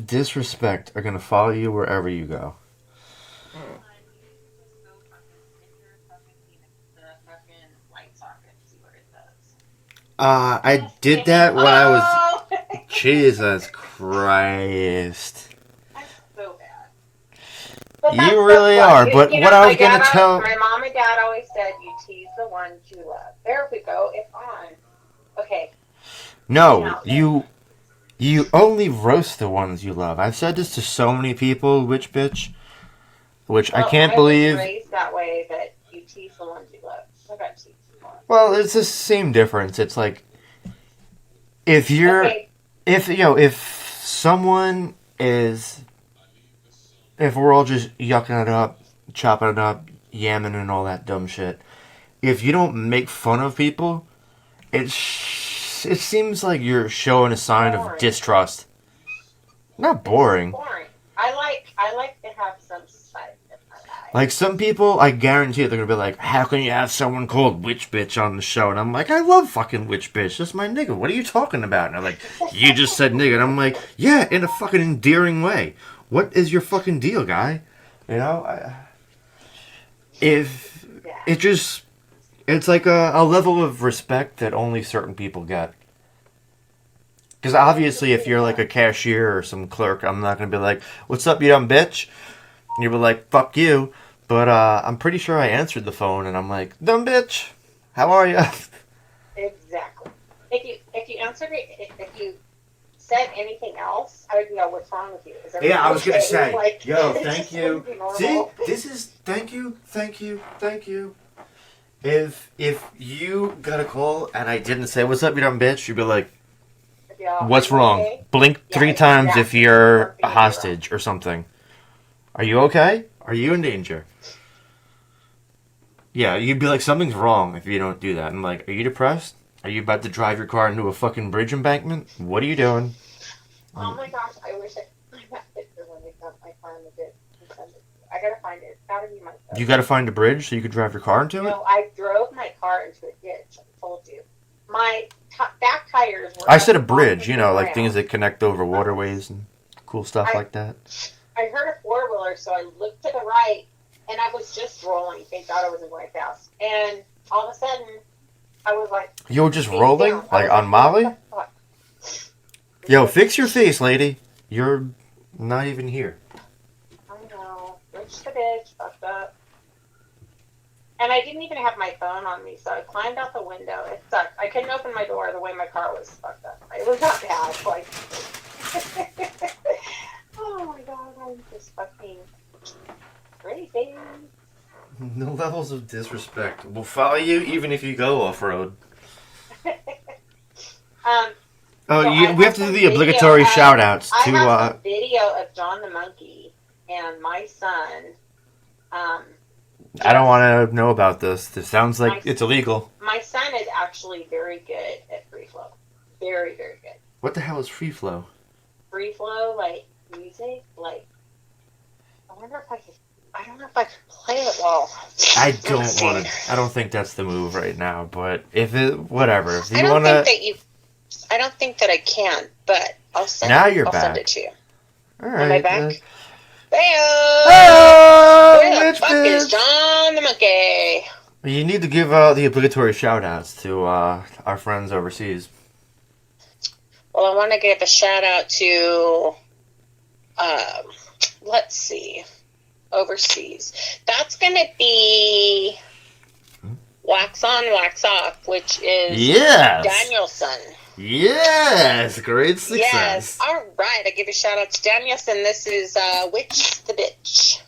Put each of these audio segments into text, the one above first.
of disrespect are gonna follow you wherever you go. I did that when I was. Oh! Jesus Christ. That's so bad. But You that's so really fun. are. But You what know, I was gonna tell. my mom and dad always said, you tease the ones you love. There we go. It's on. Okay. No, Now, you only roast the ones you love. I've said this to so many people, witch bitch, which I well, can't I was believe. raised that way that you tease the ones you love. I got teased more. Well, it's the same difference. It's like if you're, Okay. if someone is, if we're all just yucking it up, chopping it up, yamming and all that dumb shit. If you don't make fun of people, it seems like you're showing a sign of Boring. distrust. Not boring. Boring. I like to have some society in my life. Like some people, I guarantee they're gonna be like, "How can you have someone called Witch Bitch on the show?" And I'm like, "I love fucking Witch Bitch. That's my nigga. What are you talking about?" And they're like, "You just said nigga." And I'm like, "Yeah, in a fucking endearing way. What is your fucking deal, guy?" You know, if Yeah. it's like a level of respect that only certain people get. Because obviously, if you're like a cashier or some clerk, I'm not gonna be like, "What's up, you dumb bitch?" And you'll be like, "Fuck you." But I'm pretty sure I answered the phone, and I'm like, "Dumb bitch, how are you?" Exactly. If you answered it, if you said anything else, I would go, "What's wrong with you?" Is Yeah, I was gonna okay? say, Like, yo, it's thank just you. gonna be normal. See, this is thank you. If you got a call and I didn't say what's up, you dumb bitch, you'd be like, Yeah, "What's are you wrong?" okay? Blink Yeah, 3 times if exactly. you're Something a is wrong. hostage or something. Are you okay? Are you in danger? Yeah, you'd be like, something's wrong if you don't do that. I'm like, are you depressed? Are you about to drive your car into a fucking bridge embankment? What are you doing? Oh my gosh, I wish I got picture when they dumped my car in the ditch and send it. I gotta find it. It's gotta be my phone. You gotta find a bridge so you can drive your car into it? No, I drove my car into a ditch. I told you. My back tires were. I said a up bridge, off you the know, like ground. things that connect over waterways and cool stuff like that. I heard a four-wheeler, so I looked to the right, and I was just rolling. Thank God I wasn't going fast. And all of a sudden, I was like... You were just rolling? Down. Like on Molly? Yo, fix your face, lady. You're not even here. I know. Rich the bitch. Fucked up. And I didn't even have my phone on me, so I climbed out the window. It sucked. I couldn't open my door the way my car was fucked up. It was not bad. Like... Oh my god, I'm just fucking crazy. No levels of disrespect. We'll follow you even if you go off-road. We have to do the obligatory shout-outs to... I have some video of John the Monkey and my son. I don't want to know about this. This sounds like it's illegal. My son is actually very good at free flow. Very, very good. What the hell is free flow? Free flow, like music, like... I don't know if I can play it well. I don't want to. I don't think that's the move right now. But if it, whatever. If you I want to, I don't think that I can. But I'll send. Now you're I'll back. send it to you. All right. Am I back? Oh, Where the fuck is John the Monkey? You need to give the obligatory shout-outs to our friends overseas. Well, I want to give a shout out to. Let's see. Overseas. That's going to be Wax On, Wax Off, which is Danielson. Yes, great success. Yes, all right. I give a shout out to Danielson. This is Witch the Bitch.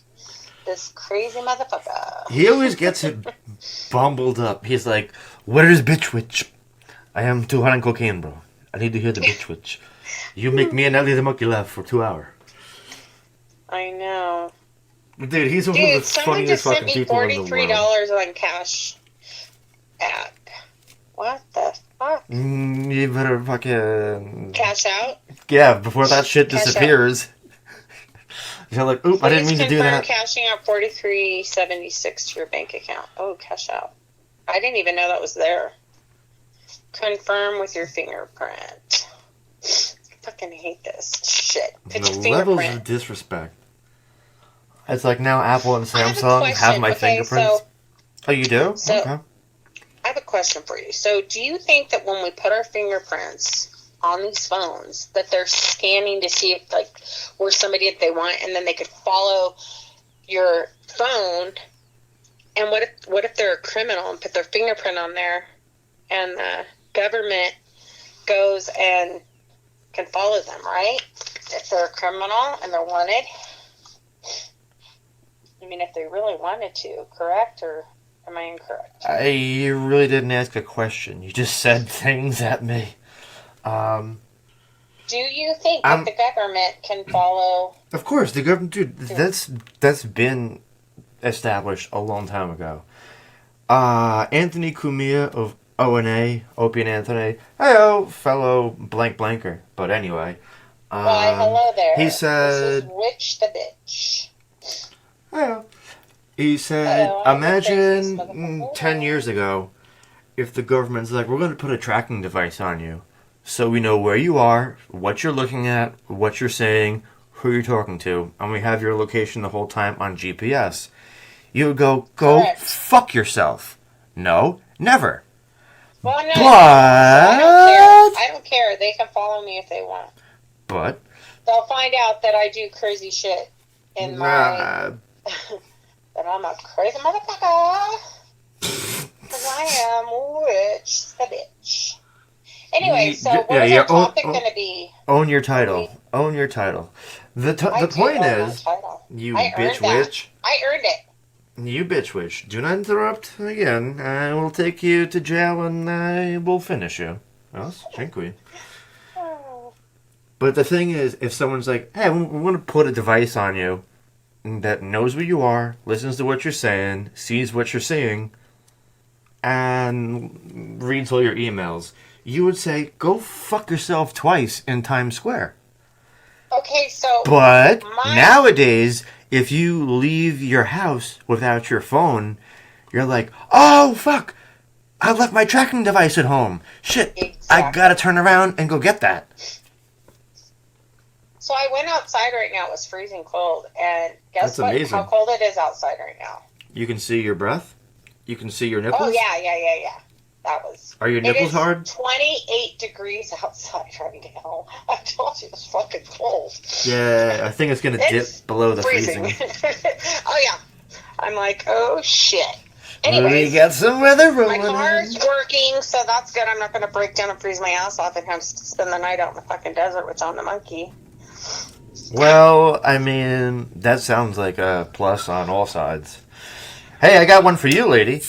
This crazy motherfucker. He always gets it bumbled up. He's like, "Where is Bitch Witch? I am too high on cocaine, bro. I need to hear the Bitch Witch. You make me and Ellie the Monkey laugh for 2 hours." I know. Dude, he's one of the funniest fucking people in the world. Dude, someone just sent me $43 on Cash App. What the fuck? You better fucking... Cash out? Yeah, before that shit disappears. You're like, oop, I didn't mean to do that. Cashing out $43.76 to your bank account. Oh, cash out. I didn't even know that was there. Confirm with your fingerprint. fucking hate this shit. Put your The levels fingerprint. of disrespect. It's like now Apple and I have a Samsung have question. my Okay, fingerprints. so- Oh, you do? so- Okay. I have a question for you. So, do you think that when we put our fingerprints on these phones, that they're scanning to see if, like, we're somebody that they want, and then they could follow your phone? And what if they're a criminal and put their fingerprint on there, and the government goes and can follow them, right? If they're a criminal and they're wanted. I mean, if they really wanted to, correct? Or am I incorrect? You really didn't ask a question. You just said things at me. Do you think that the government can follow? Of course, the government, dude. That's been established a long time ago. Anthony Cumia of O&A, Opie and Anthony. Hey, fellow blank blanker. But anyway. Why, hello there. He said... This is Witch the Bitch. Hey, he said, Hello, I'm imagine the craziest motherfucker. 10 years ago if the government's like, we're going to put a tracking device on you so we know where you are, what you're looking at, what you're saying, who you're talking to, and we have your location the whole time on GPS. You would go Correct. fuck yourself. No, never. Well, no, But... I don't care. They can follow me if they want. But... They'll find out that I do crazy shit in my... that I'm a crazy motherfucker. Because I am Witch the Bitch. Anyway, so what is our topic going to be? Own your title. Own your title. The point is, you bitch witch. I earned it. You bitch witch. Do not interrupt again. I will take you to jail and I will finish you. Yes, cinque. But the thing is, if someone's like, hey, we want to put a device on you that knows where you are, listens to what you're saying, sees what you're saying, and reads all your emails, you would say, go fuck yourself twice in Times Square. Okay, so... But nowadays, if you leave your house without your phone, you're like, oh, fuck, I left my tracking device at home. Shit, exactly. I gotta turn around and go get that. So I went outside right now. It was freezing cold. And guess That's what? amazing. How cold it is outside right now. You can see your breath? You can see your nipples? Oh, yeah. That was... Are your nipples hard? 28 degrees outside right now. I told you it was fucking cold. Yeah, I think it's going to dip below the freezing. Oh, yeah. I'm like, oh, shit. Anyways, we got some weather rolling. My car's working, so that's good. I'm not going to break down and freeze my ass off and have to spend the night out in the fucking desert with John the Monkey. Well, I mean, that sounds like a plus on all sides. Hey, I got one for you, lady.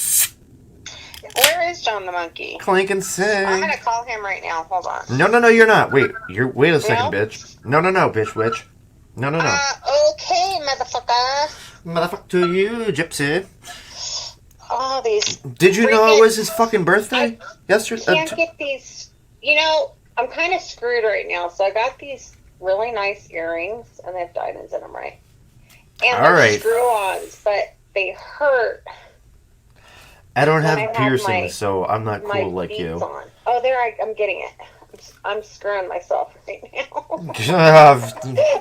Where is John the Monkey? Clink and sing. I'm going to call him right now. Hold on. No, you're not. Wait a second, bitch. No, bitch witch. No. Okay, motherfucker. Motherfucker to you, gypsy. Oh, these... Did you know it was his fucking birthday? Yesterday? I can't get these... You know, I'm kind of screwed right now, so I got these really nice earrings, and they have diamonds in them, right? And they're screw-ons, but they hurt. I don't have piercings, so I'm not cool like you. On. Oh, there, I'm getting it. I'm screwing myself right now.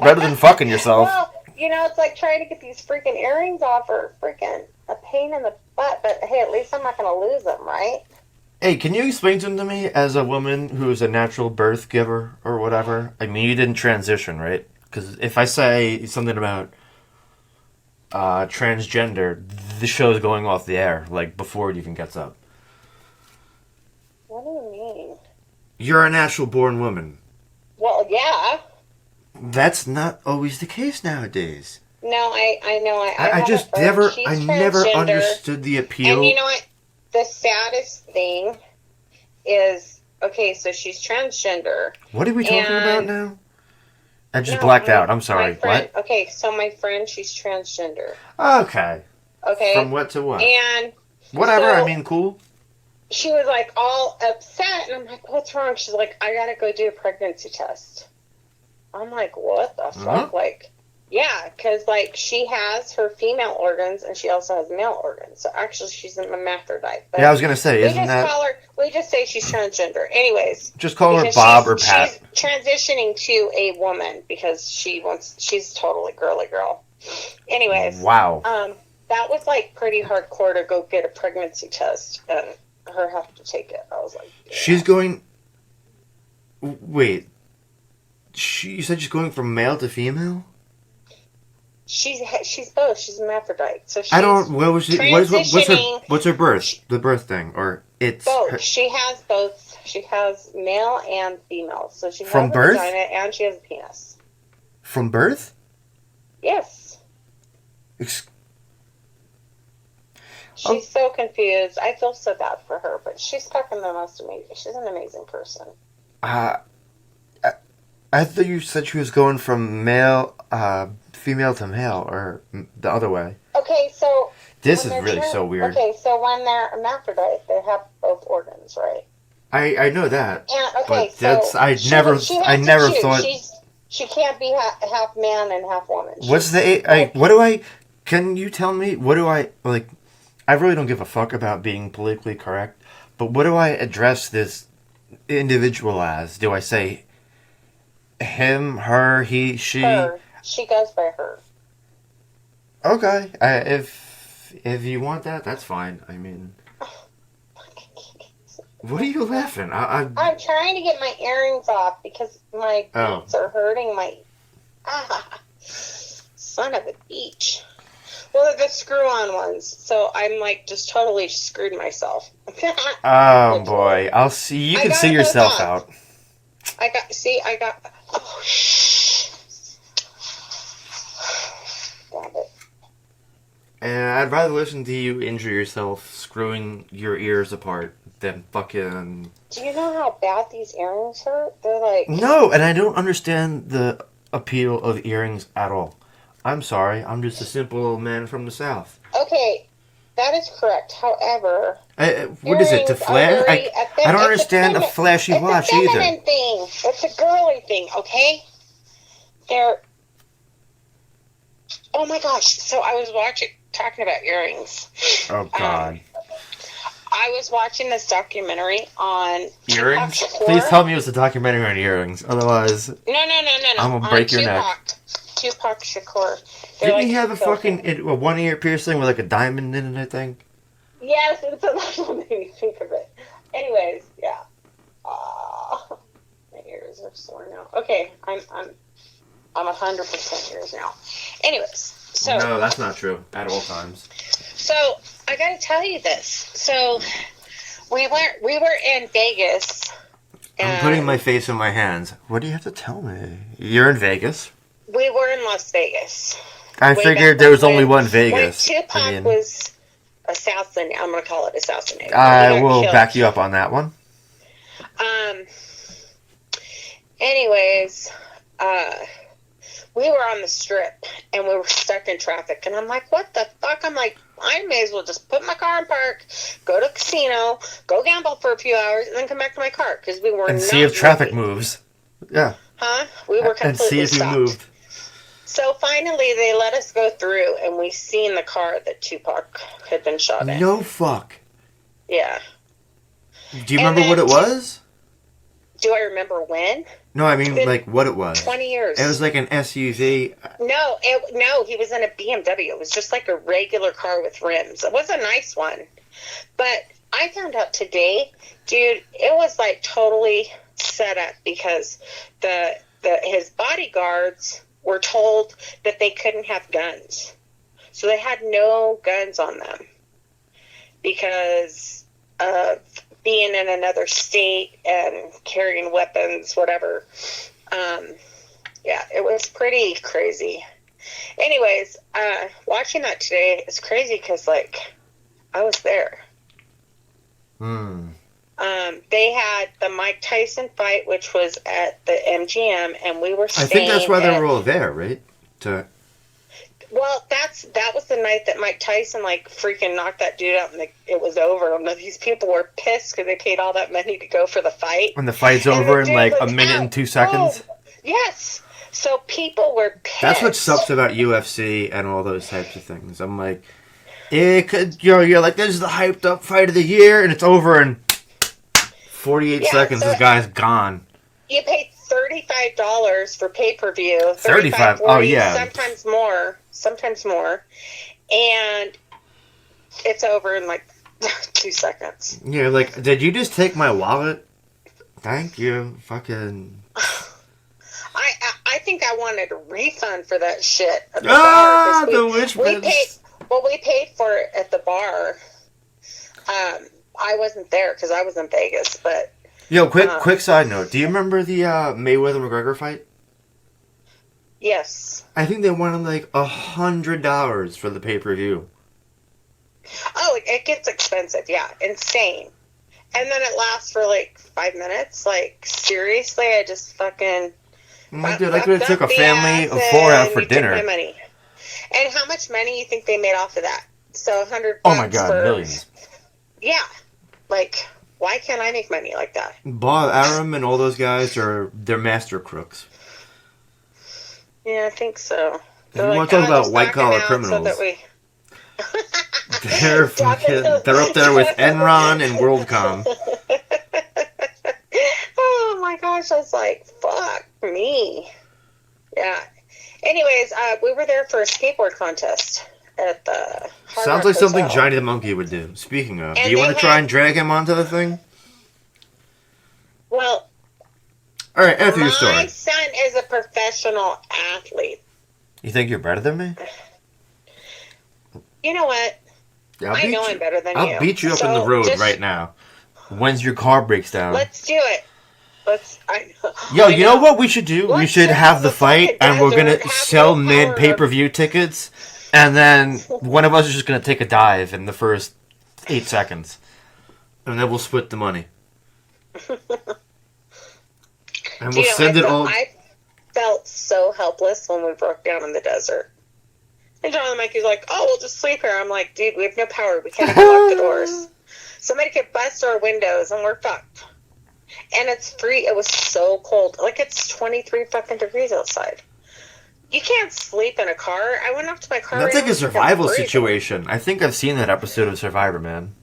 Better than fucking yourself. Well, you know, it's like trying to get these freaking earrings off are freaking a pain in the butt, but hey, at least I'm not going to lose them, right? Hey, can you explain them to me as a woman who is a natural birth giver or whatever? I mean, you didn't transition, right? Because if I say something about transgender, the show's going off the air, like, before it even gets up. What do you mean? You're a natural-born woman. Well, yeah. That's not always the case nowadays. No, I know. I just never understood the appeal. And you know what? The saddest thing is, okay, so she's transgender. What are we talking about now? I just blacked out. I'm sorry. What? Okay, so my friend, she's transgender. Okay. From what to what? And whatever. So, I mean, cool. She was like all upset, and I'm like, "What's wrong?" She's like, "I gotta go do a pregnancy test." I'm like, "What the fuck?" Like, Yeah, because like she has her female organs and she also has male organs. So actually, she's a hermaphrodite. But Yeah, I was gonna say, we isn't just that call her. We just say she's transgender. Anyways, just call her because Bob or she's Pat? transitioning to a woman because she's totally girly girl. Anyways, Wow. that was like pretty hardcore to go get a pregnancy test and her have to take it. I was like, yeah. She's going. Wait. You said she's going from male to female? She's both. She's a hermaphrodite. So she's I don't. What was it? transitioning. What's her birth? The birth thing, or it's Both. her, She has both. She has male and female. So she From has a birth? vagina and she has a penis. from birth? Yes. Ex- She's so confused. I feel so bad for her, but she's fucking the most amazing. She's an amazing person. I thought you said she was going from female to male, or the other way. Okay, so This when is they're really so weird. Okay, so when they're hermaphrodite, they have both organs, right? I know that, And okay, but that's so I she never has to choose. thought. She can't be half man and half woman. What's the what do I? Can you tell me what do I like? I really don't give a fuck about being politically correct, but what do I address this individual as? Do I say him, her, he, she? Her. She goes by her. Okay, if you want that, that's fine. I mean, what are you laughing? I'm trying to get my earrings off because my beats are hurting my. Son of a beach. Well, they're the screw-on ones, so I'm like just totally screwed myself. Oh boy, I'll see. You can see yourself out. I got. Oh, damn it. And I'd rather listen to you injure yourself screwing your ears apart than fucking. Do you know how bad these earrings hurt? They're like. No, and I don't understand the appeal of earrings at all. I'm sorry, I'm just a simple old man from the South. Okay, that is correct. However, what is it, to flash? I don't understand a flashy watch either. It's a feminine thing. It's a girly thing, okay? They're... Oh my gosh, so I was talking about earrings. Oh God. I was watching this documentary on... Earrings? Please tell me it was a documentary on earrings, otherwise... No. I'm gonna break your neck. Tupac Shakur. Didn't he have a one ear piercing with like a diamond in it, I think? Yes, and so that's what made me think of it. Anyways, yeah. My ears are sore now. Okay, I'm 100% ears now. Anyways, so no, that's not true at all times. So I gotta tell you this. So we were in Vegas. I'm putting my face in my hands. What do you have to tell me? You're in Vegas. We were in Las Vegas. I figured there was only one Vegas. When Tupac was assassinated, I'm going to call it assassinated. I will back you up on that one. Anyways, we were on the strip, and we were stuck in traffic, and I'm like, what the fuck? I'm like, I may as well just put my car in park, go to a casino, go gamble for a few hours, and then come back to my car, because we were and see if traffic moves. Yeah. Huh? We were completely and see if stopped. you moved. So finally, they let us go through, and we seen the car that Tupac had been shot in. No fuck. Yeah. Do you remember what it was? Do I remember when? No, I mean like what it was. 20 years. It was like an SUV. No, he was in a BMW. It was just like a regular car with rims. It was a nice one, but I found out today, dude, it was like totally set up because his bodyguards were told that they couldn't have guns. So they had no guns on them because of being in another state and carrying weapons, whatever. Yeah, it was pretty crazy. Anyways, watching that today is crazy because, like, I was there. They had the Mike Tyson fight, which was at the MGM, and we were staying. I think that's why they were all there, right? Well, that was the night that Mike Tyson like freaking knocked that dude out, and it was over. And these people were pissed because they paid all that money to go for the fight. When the fight's over in like a minute and 2 seconds. Oh, yes. So people were pissed. That's what sucks about UFC and all those types of things. I'm like, it could, you're like, this is the hyped up fight of the year, and it's over in 48 seconds. So this guy's gone. you paid $35 for pay-per-view. 35. Oh yeah. Sometimes more, and it's over in like 2 seconds. Yeah, like, did you just take my wallet? Thank you. Fucking. I think I wanted a refund for that shit at the bar. The witch we paid for it at the bar. I wasn't there because I was in Vegas, but... Yo, quick side note. Do you remember the Mayweather-McGregor fight? Yes. I think they wanted like $100 for the pay-per-view. Oh, it gets expensive, yeah. Insane. And then it lasts for like 5 minutes. Like, seriously, I just fucking... Dude, I could have took a family of 4 out for dinner. Took my money. And how much money you think they made off of that? So $100. Oh my god, millions. Yeah, like why can't I make money like that? Bob Arum and all those guys they're master crooks. Yeah, I think so. If you want to talk about white collar criminals, they're up there with Enron and WorldCom. Oh my gosh, I was like, fuck me. Yeah. Anyways, we were there for a skateboard contest at the Sounds like something Johnny the Monkey would do. Speaking of, do you want to try and drag him onto the thing? Well, all right, after your story. My son is a professional athlete. You think you're better than me? You know what? I know I'm better than you. I'll beat you up in the road right now. When's your car breaks down? Let's do it. Yo, you know what we should do? We should have the fight, and we're gonna sell mid pay-per-view tickets, and then one of us is just gonna take a dive in the first 8 seconds, and then we'll split the money. And we'll send it all. I felt so helpless when we broke down in the desert. And John and Mikey's like, "Oh, we'll just sleep here." I'm like, "Dude, we have no power. We can't even lock the doors. Somebody could bust our windows, and we're fucked." And it's free. It was so cold. Like, it's 23 fucking degrees outside. You can't sleep in a car. I went up to my car. That's like a survival situation. I think I've seen that episode of Survivor, man.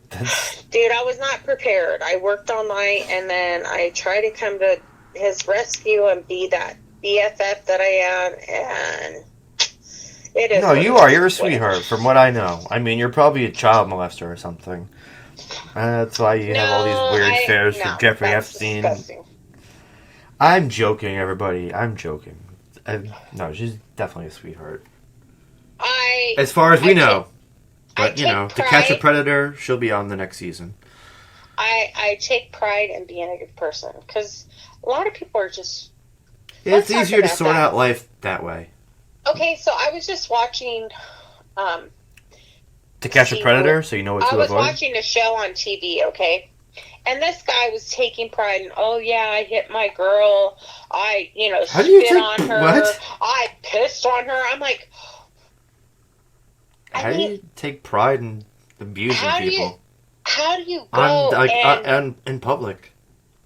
Dude, I was not prepared. I worked all night, and then I tried to come to his rescue and be that BFF that I am, and it is... No, you are. You're a sweetheart, from what I know. I mean, you're probably a child molester or something. That's why you have all these weird affairs with Jeffrey Epstein. Disgusting. I'm joking, everybody. I'm joking. No, she's definitely a sweetheart. As far as we know. But, you know, To Catch a Predator, she'll be on the next season. I take pride in being a good person. Because a lot of people are just... It's easier to sort out life that way. Okay, so I was just watching... To Catch a Predator, so you know what to avoid? I was watching a show on TV, okay? And this guy was taking pride in, oh, yeah, I hit my girl. I, spit on her. What? I pissed on her. I'm like... How do you take pride in abusing people? How do you go in public?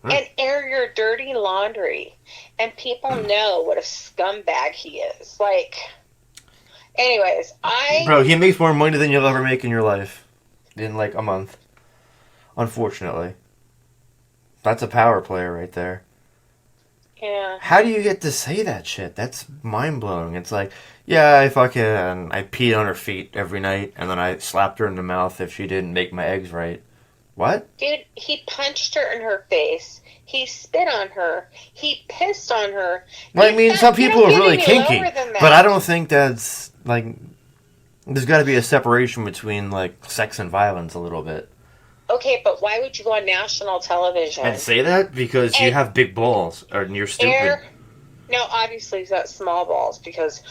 And air your dirty laundry. And people know what a scumbag he is. Like... Anyways, Bro, he makes more money than you'll ever make in your life. In, like, a month. Unfortunately. That's a power player right there. Yeah. How do you get to say that shit? That's mind-blowing. It's like, yeah, I peed on her feet every night, and then I slapped her in the mouth if she didn't make my eggs right. What? Dude, he punched her in her face. He spit on her. He pissed on her. Well, I mean, some people are really kinky, but I don't think that's, like, there's got to be a separation between, like, sex and violence a little bit. Okay, but why would you go on national television? And say that? Because you have big balls, and you're stupid. No, obviously he's got small balls, because,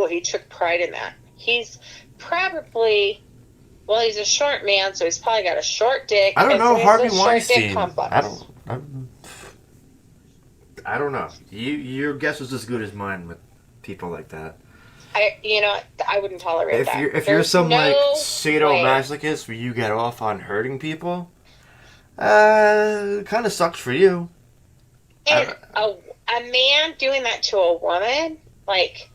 he took pride in that. He's probably... Well, he's a short man, so he's probably got a short dick. I don't know, Harvey Weinstein. I don't know. Your guess was as good as mine with people like that. I wouldn't tolerate that. If you're some like sadomasochist where you get off on hurting people, it kind of sucks for you. And a man doing that to a woman, like,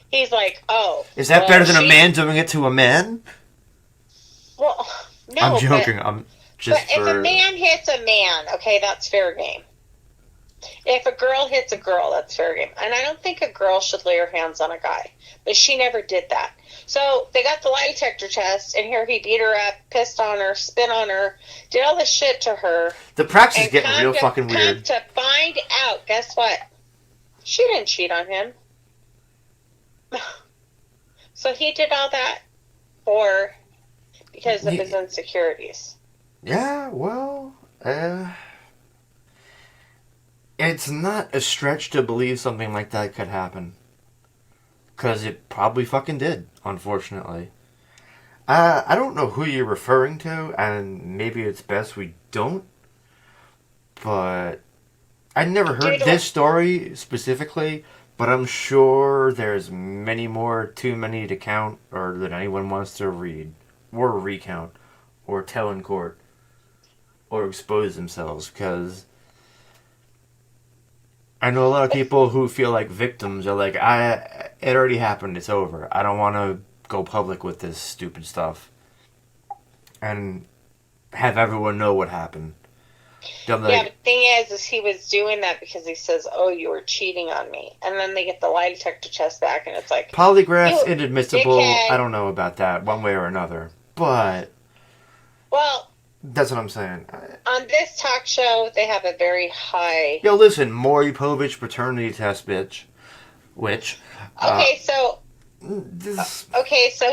he's like, oh. Is that better than a man doing it to a man? Well, no. I'm joking. But if a man hits a man, okay, that's fair game. If a girl hits a girl, that's fair game. And I don't think a girl should lay her hands on a guy. But she never did that. So they got the lie detector test, and here he beat her up, pissed on her, spit on her, did all this shit to her. The practice is getting real fucking weird. To find out, guess what? She didn't cheat on him. So he did all that because of his insecurities. Yeah, well, it's not a stretch to believe something like that could happen. Because it probably fucking did, unfortunately. I don't know who you're referring to, and maybe it's best we don't. But I never heard this story specifically, but I'm sure there's many more, too many to count, or that anyone wants to read, or recount, or tell in court, or expose themselves, because I know a lot of people who feel like victims are like, it already happened, it's over. I don't want to go public with this stupid stuff. And have everyone know what happened. Like, yeah, but the thing is he was doing that because he says, oh, you were cheating on me. And then they get the lie detector test back, and it's like, polygraph's inadmissible. Dickhead. I don't know about that, one way or another. But, well, that's what I'm saying. On this talk show, they have a very high... Yo, listen, Maury Povich paternity test, bitch. Which... Okay, so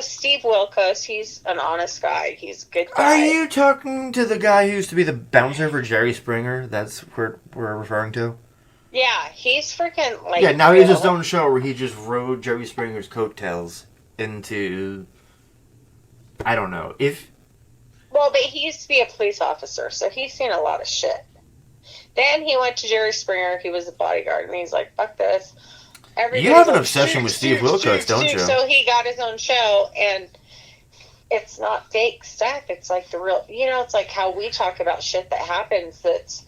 Steve Wilkos, he's an honest guy. He's a good guy. Are you talking to the guy who used to be the bouncer for Jerry Springer? That's what we're referring to? Yeah, he's freaking, like... Yeah, now he has his own show where he just rode Jerry Springer's coattails into... I don't know. Well, but he used to be a police officer, so he's seen a lot of shit. Then he went to Jerry Springer. He was a bodyguard, and he's like, fuck this. You have an obsession with Steve Wilkos, don't you? So he got his own show, and it's not fake stuff. It's like the real... it's like how we talk about shit that happens that's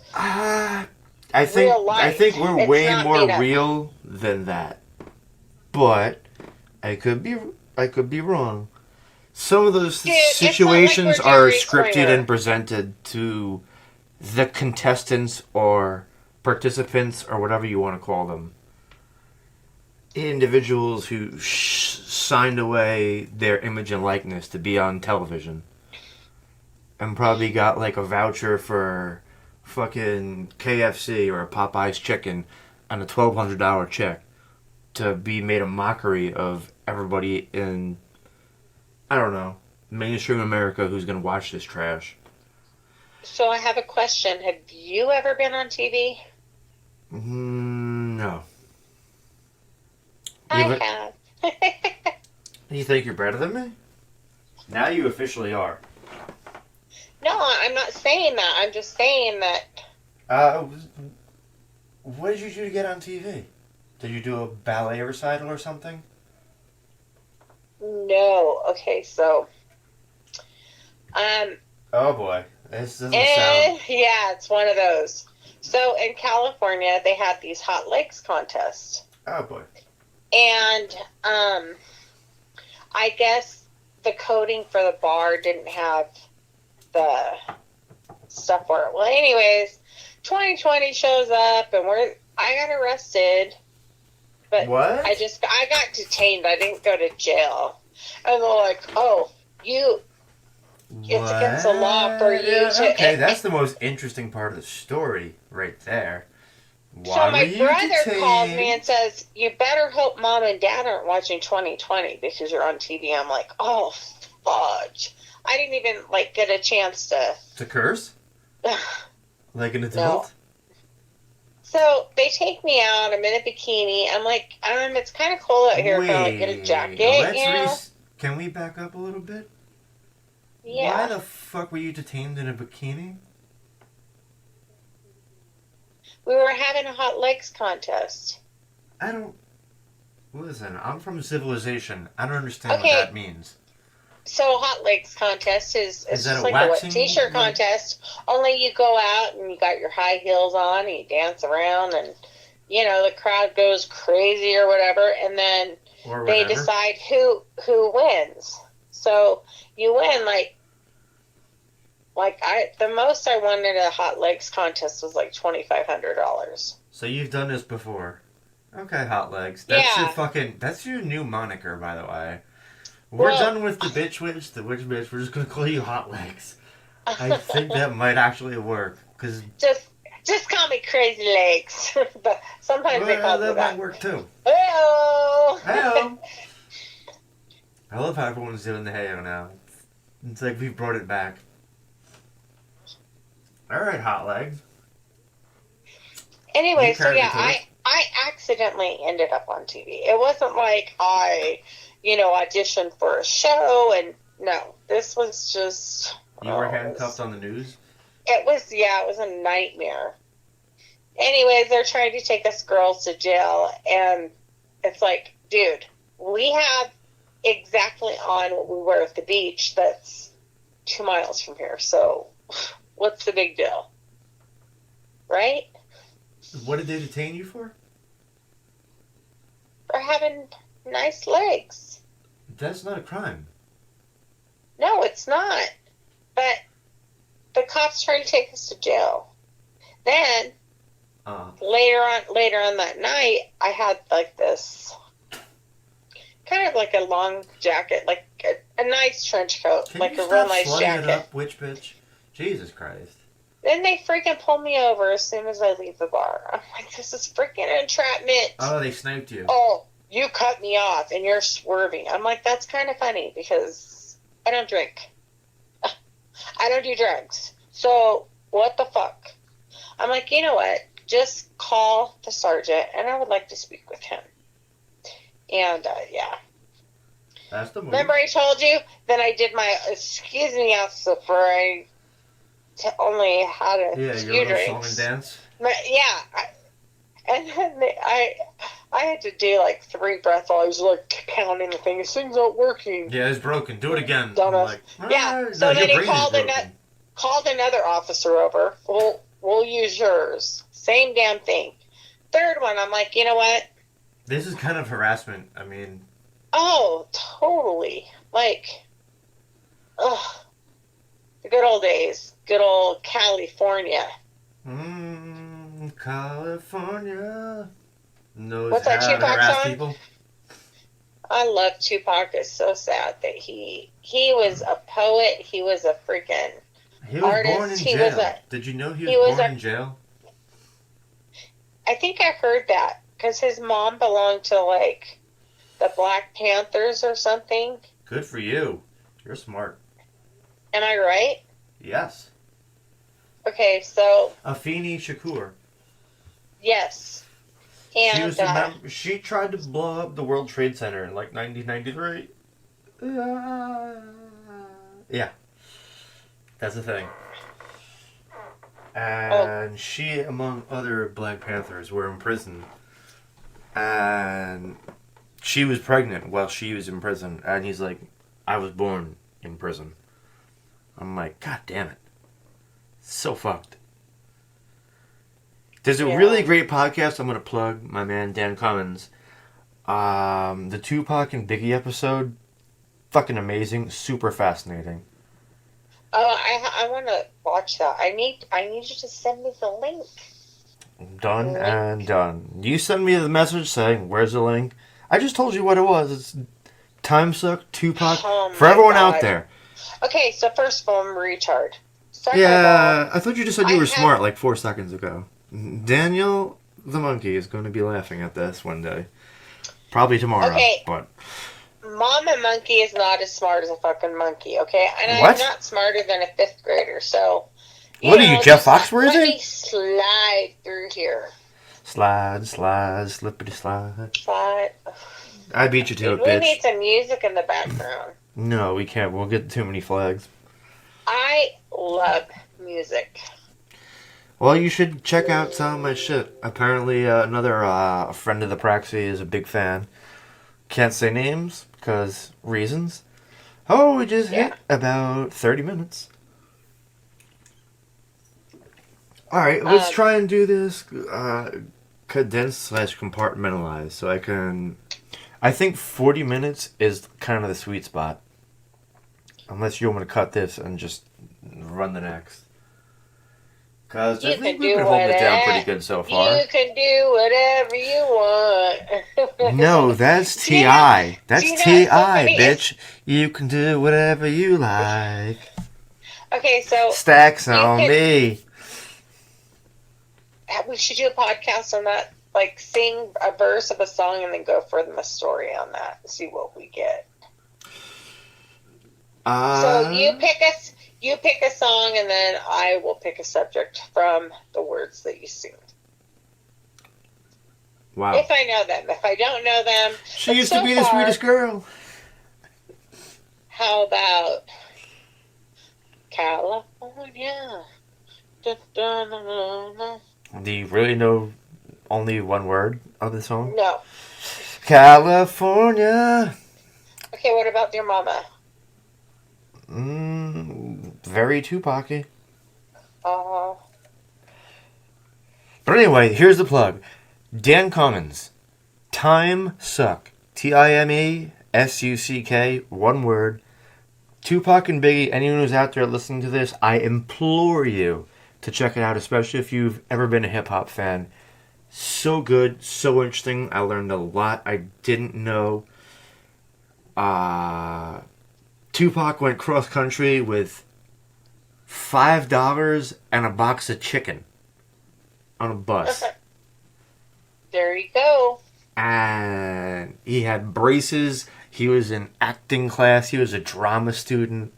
real life. I think we're way more real than that. But I could be wrong. Some of those situations are scripted and presented to the contestants or participants or whatever you want to call them. Individuals who signed away their image and likeness to be on television. And probably got like a voucher for fucking KFC or a Popeye's chicken and a $1,200 check to be made a mockery of everybody in... I don't know, mainstream America who's going to watch this trash. So I have a question. Have you ever been on TV? No. I have. You think you're better than me? Now you officially are. No, I'm not saying that. I'm just saying that... What did you do to get on TV? Did you do a ballet recital or something? No. Okay, so... Oh boy. This doesn't sound... Yeah, it's one of those. So in California, they had these hot legs contests. Oh boy. And, I guess the coding for the bar didn't have the stuff for it. Well, anyways, 2020 shows up, and I got arrested. But what? I got detained. I didn't go to jail. And they're like, oh, it's against the law for you to... Okay, that's the most interesting part of the story right there. Why so my brother called me and says, you better hope Mom and Dad aren't watching 2020 because you're on TV. I'm like, oh, fudge. I didn't even, get a chance to... To curse? Like an adult? No. So they take me out. I'm in a bikini. I'm like, it's kind of cold out here. Can I get a jacket? Can we back up a little bit? Yeah. Why the fuck were you detained in a bikini? We were having a hot legs contest. Listen, I'm from civilization. I don't understand what that means. So hot legs contest is just like a t-shirt contest. Only you go out and you got your high heels on and you dance around and the crowd goes crazy or whatever, and then Or they whatever. decide who wins. So you win the most I won in a hot legs contest was like $2,500. So you've done this before. Okay, Hot Legs. Yeah. That's your new moniker, by the way. We're Well, done with the bitch witch, the witch bitch. We're just gonna call you Hot Legs. I think that might actually work, cause just call me Crazy Legs. But sometimes they call me that that. might work too. Hey-o! Hey-o. I love how everyone's doing the hey-o now. It's like we've brought it back. All right, Hot Legs. Anyway, You so carried yeah, the torch. I accidentally ended up on TV. It wasn't like I, auditioned for a show, and no, this was just. You were handcuffed on the news. It was a nightmare. Anyways, they're trying to take us girls to jail, and it's like, dude, we have exactly on what we wear at the beach that's 2 miles from here, so what's the big deal? Right? What did they detain you for? For having nice legs. That's not a crime. No, it's not. But the cops tried to take us to jail. Then later on that night, I had like this kind of like a long jacket, like a nice trench coat, Can like you a real stop nice slugging jacket. it up, witch bitch? Jesus Christ. Then they freaking pull me over as soon as I leave the bar. I'm like, this is freaking entrapment. Oh, they sniped you. Oh, you cut me off and you're swerving. I'm like, that's kind of funny because I don't drink. I don't do drugs. So what the fuck? I'm like, you know what? Just call the sergeant and I would like to speak with him. And yeah. That's the move. Remember I told you? Then I did my, excuse me, officer, for I only had a few drinks. Song and dance. And then I had to do like 3 breathalyzers, like counting the thing. This thing's not working. Yeah, it's broken. Do it again. Dumbass. Like, Yeah. So then he called another officer over. We'll use yours. Same damn thing. Third one, I'm like, you know what? This is kind of harassment. I mean. Oh, totally. Like, ugh. The good old days. Good old California. California. Knows What's that how to Tupac harass song? people. I love Tupac. It's so sad that he was a poet. He was a freaking He was artist. born in He jail. was a, Did you know he was born in jail? I think I heard that because his mom belonged to like the Black Panthers or something. Good for you. You're smart. Am I right? Yes. Okay, so Afeni Shakur. yes. And she tried to blow up the World Trade Center in like 1993. Yeah. That's the thing. And she, among other Black Panthers, were in prison. And she was pregnant while she was in prison. And he's like, I was born in prison. I'm like, God damn it. So fucked. There's a really great podcast I'm going to plug, my man Dan Cummins. The Tupac and Biggie episode, fucking amazing, super fascinating. Oh, I want to watch that. I need you to send me the link. Done and done. You send me the message saying, where's the link? I just told you what it was. It's Time Suck, Tupac, for everyone out there. Okay, so first of all, I'm a retard. Second Yeah, of all, I thought you just said you were smart like 4 seconds ago. Daniel the monkey is going to be laughing at this one day. Probably tomorrow. Okay. But Mama Monkey is not as smart as a fucking monkey, okay? And what? I'm not smarter than a 5th grader, so... What are you, Jeff Foxworthy? Let me slide through here. Slide, slippity slide. Slide. I beat you to it, We bitch. need some music in the background. No, we can't. We'll get too many flags. I love music. Well, you should check out some of my shit. Apparently, another friend of the Praxie is a big fan. Can't say names, because reasons. Oh, we just hit about 30 minutes. Alright, let's try and do this condense slash compartmentalize. So I think 40 minutes is kind of the sweet spot. Unless you want me to cut this and just run the next. Because I think we've been holding it down pretty good so far. You can do whatever you want. No, that's T.I. That's T.I., bitch. You can do whatever you like. Okay, so... Stacks on me. We should do a podcast on that. Like, sing a verse of a song and then go for the story on that. See what we get. So you pick a song, and then I will pick a subject from the words that you sing. Wow. If I know them. If I don't know them... She used to be the sweetest girl. How about... California? Da, da, da, da, da. Do you really know only one word of the song? No. California. Okay, what about Dear Mama? Very Tupac-y. Uh-huh. But anyway, here's the plug. Dan Cummins. Time Suck. TimeSuck. One word. Tupac and Biggie, anyone who's out there listening to this, I implore you to check it out, especially if you've ever been a hip-hop fan. So good, so interesting. I learned a lot I didn't know. Tupac went cross-country with $5 and a box of chicken on a bus. There you go. And he had braces. He was in acting class. He was a drama student.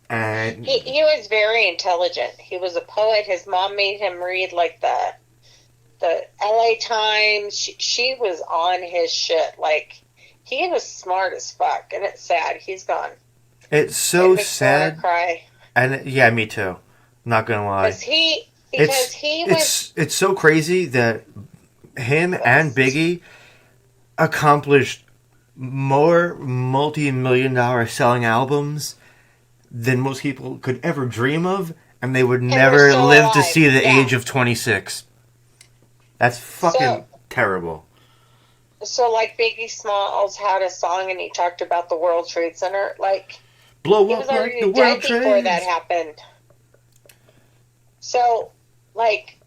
And he was very intelligent. He was a poet. His mom made him read like the LA Times. She was on his shit. Like, he was smart as fuck. And it's sad. He's gone. It's so sad. Cry. And yeah, me too. Not gonna lie. It's so crazy that him and Biggie accomplished more multi-million-dollar selling albums than most people could ever dream of, and they would never live to see the age of 26. That's fucking terrible. So, like, Biggie Smalls had a song, and he talked about the World Trade Center. Like, blow up like the World Trade before that happened. So, like,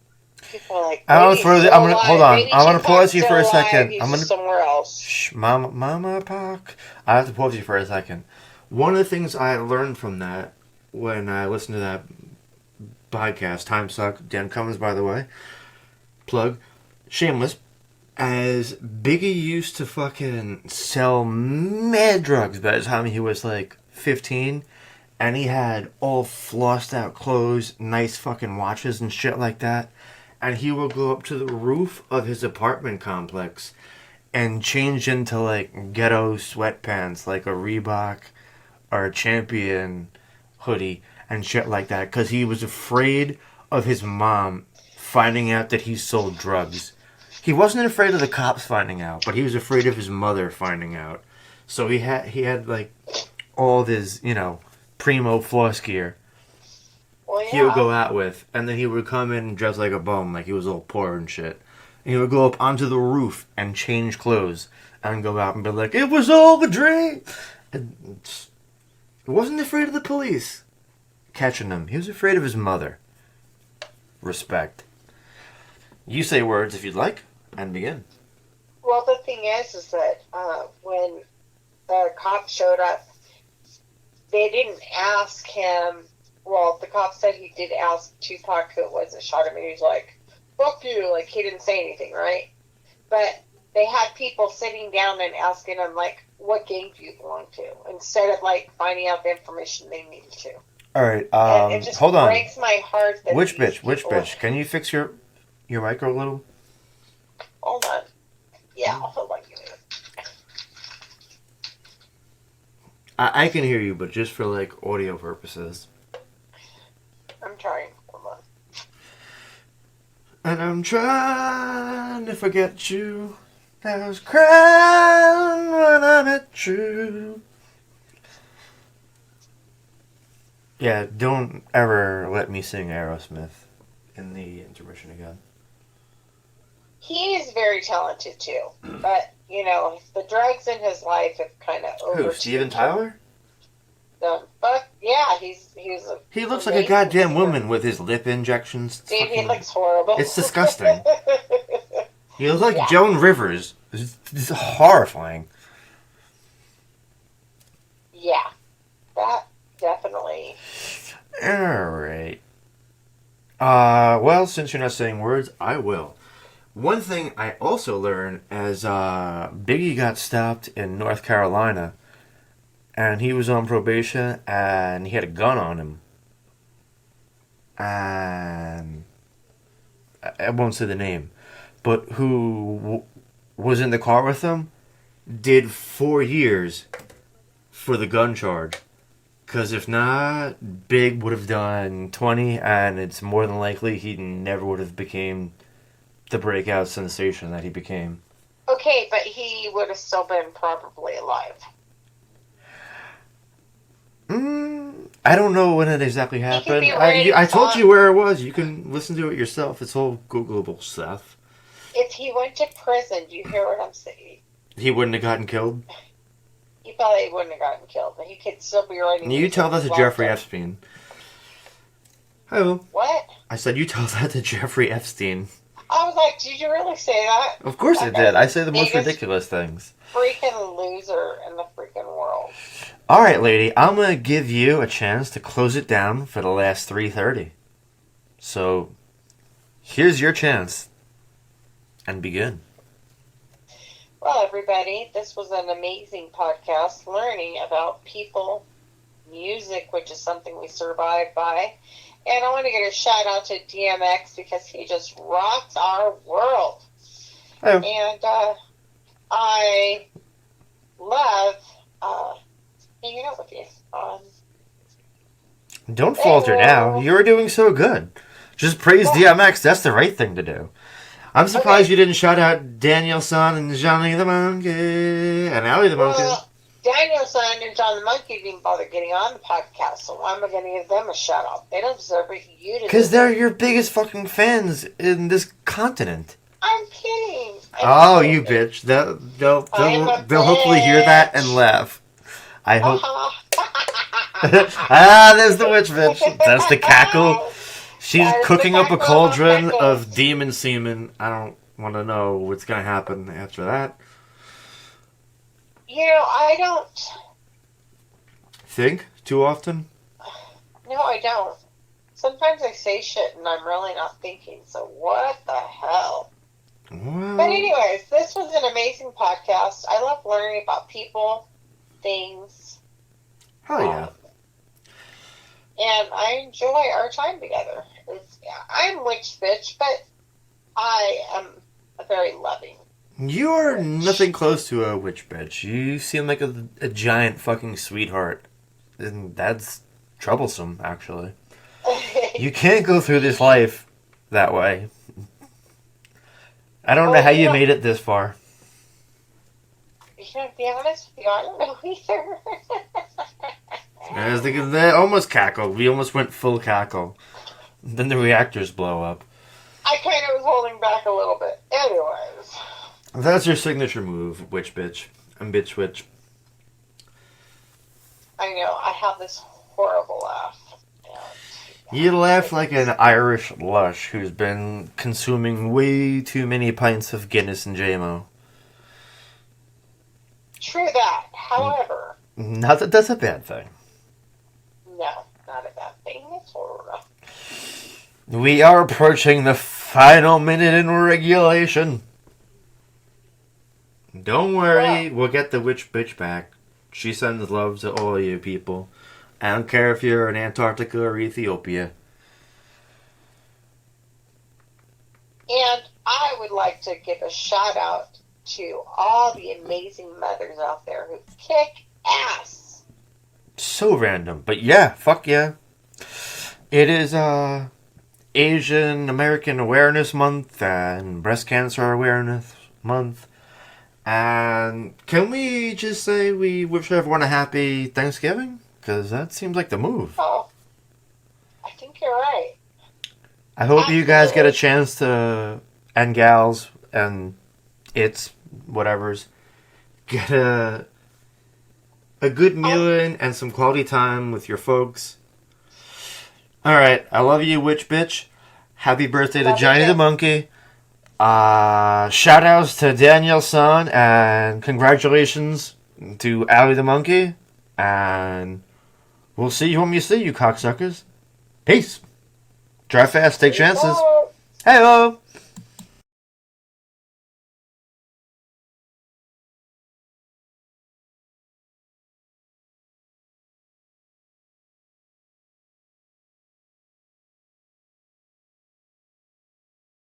people are like, hold on. I want to pause you for a second. I'm gonna somewhere else. Shh, Mama Pac. I have to pause you for a second. One of the things I learned from that when I listened to that podcast, Time Suck, Dan Cummins, by the way, plug, shameless, as Biggie used to fucking sell mad drugs by the time he was like 15, and he had all flossed out clothes, nice fucking watches and shit like that, and he would go up to the roof of his apartment complex and change into like ghetto sweatpants, like a Reebok or a Champion hoodie and shit like that, because he was afraid of his mom finding out that he sold drugs. He wasn't afraid of the cops finding out, but he was afraid of his mother finding out. So he had like all this, primo floss gear. Well, yeah. He would go out with, and then he would come in and dress like a bum, like he was all poor and shit. And he would go up onto the roof and change clothes and go out and be like, "It was all a dream." And he wasn't afraid of the police catching him. He was afraid of his mother. Respect. You say words if you'd like, and begin. Well, the thing is that when the cops showed up, they didn't ask him. Well, the cop said he did ask Tupac who it was that shot him, and he was like, "Fuck you!" Like, he didn't say anything, right? But they had people sitting down and asking him, like, what gang do you belong to? Instead of, like, finding out the information they needed to. All right, and it just hold on. breaks my heart that Which bitch? Can you fix your micro a little? Hold on. Yeah, hold on. I can hear you, but just for, like, audio purposes. I'm trying. Hold on. And I'm trying to forget you. I was crying when I met you. Yeah, don't ever let me sing Aerosmith in the intermission again. He's very talented too, but you know the drugs in his life have kind of Who? Steven Tyler? But yeah, he's He looks like a goddamn woman with his lip injections. Dude, he looks horrible. It's disgusting. He looks like Yeah. Joan Rivers. It's horrifying. Yeah, that definitely. Alright. Well, since you're not saying words, I will. One thing I also learned as Biggie got stopped in North Carolina, and he was on probation, and he had a gun on him. And I won't say the name, but who was in the car with him did 4 years for the gun charge. Because if not, Big would have done 20, and it's more than likely he never would have became the breakout sensation that he became. Okay, but he would have still been probably alive. I don't know when it exactly could happened. be right I told on. you where it was. You can listen to it yourself. It's all Googleable stuff. If he went to prison, do you hear what I'm saying? He wouldn't have gotten killed. He probably wouldn't have gotten killed, but he could still be writing. You tell that to Jeffrey Epstein. Hello. What? I said you tell that to Jeffrey Epstein. I was like, did you really say that? Of course I did. I say the most Biggest ridiculous things. Freaking loser in the freaking world. All right, lady. I'm going to give you a chance to close it down for the last 3:30. So, here's your chance. And begin. Well, everybody, this was an amazing podcast learning about people, music, which is something we survive by. And I want to get a shout out to DMX because he just rocks our world. Oh. And I love hanging out with you. Don't falter now. You're doing so good. Just praise DMX. That's the right thing to do. I'm surprised you didn't shout out Daniel-san and Johnny the Monkey and Allie the Monkey. Well, Daniel-san and John the Monkey didn't bother getting on the podcast, so why am I going to give them a shout out? They don't deserve it. You do. Because they're your biggest fucking fans in this continent. I'm kidding. Oh, you bitch. They'll hopefully hear that and laugh. I hope. There's the witch bitch. That's the cackle. She's cooking up a cauldron of demon semen. I don't want to know what's going to happen after that. You know, I don't. Think too often? No, I don't. Sometimes I say shit and I'm really not thinking, so what the hell? Well, But anyways, this was an amazing podcast. I love learning about people, things. hell yeah. And I enjoy our time together. I'm witch bitch, but I am a very loving. You're nothing close to a witch bitch. You seem like a giant fucking sweetheart. And that's troublesome, actually. You can't go through this life that way. I don't know how you made it this far. You know, to be honest with you, I don't know either. I was thinking that almost cackled. We almost went full cackle. Then the reactors blow up. I kind of was holding back a little bit. Anyways. That's your signature move, witch bitch. I'm bitch witch. I know, I have this horrible laugh. You laugh like an Irish lush who's been consuming way too many pints of Guinness and JMO. True that. However, Not that that's a bad thing. no, not a bad thing. It's horrible. We are approaching the final minute in regulation. Don't worry, we'll get the witch bitch back. She sends love to all you people. I don't care if you're in Antarctica or Ethiopia. And I would like to give a shout out to all the amazing mothers out there who kick ass. So random, but yeah, fuck yeah. It is Asian American Awareness Month and Breast Cancer Awareness Month. And can we just say we wish everyone a happy Thanksgiving? Because that seems like the move. Oh, I think you're right. I hope you guys get a chance to, and gals, and it's whatever's. Get a good meal in and some quality time with your folks. Alright, I love you, witch bitch. Happy birthday to Johnny the Monkey. Shout outs to Danielle Son and congratulations to Allie the Monkey. And we'll see you when we see you, cocksuckers. Peace. Drive fast, take chances. Hey-o!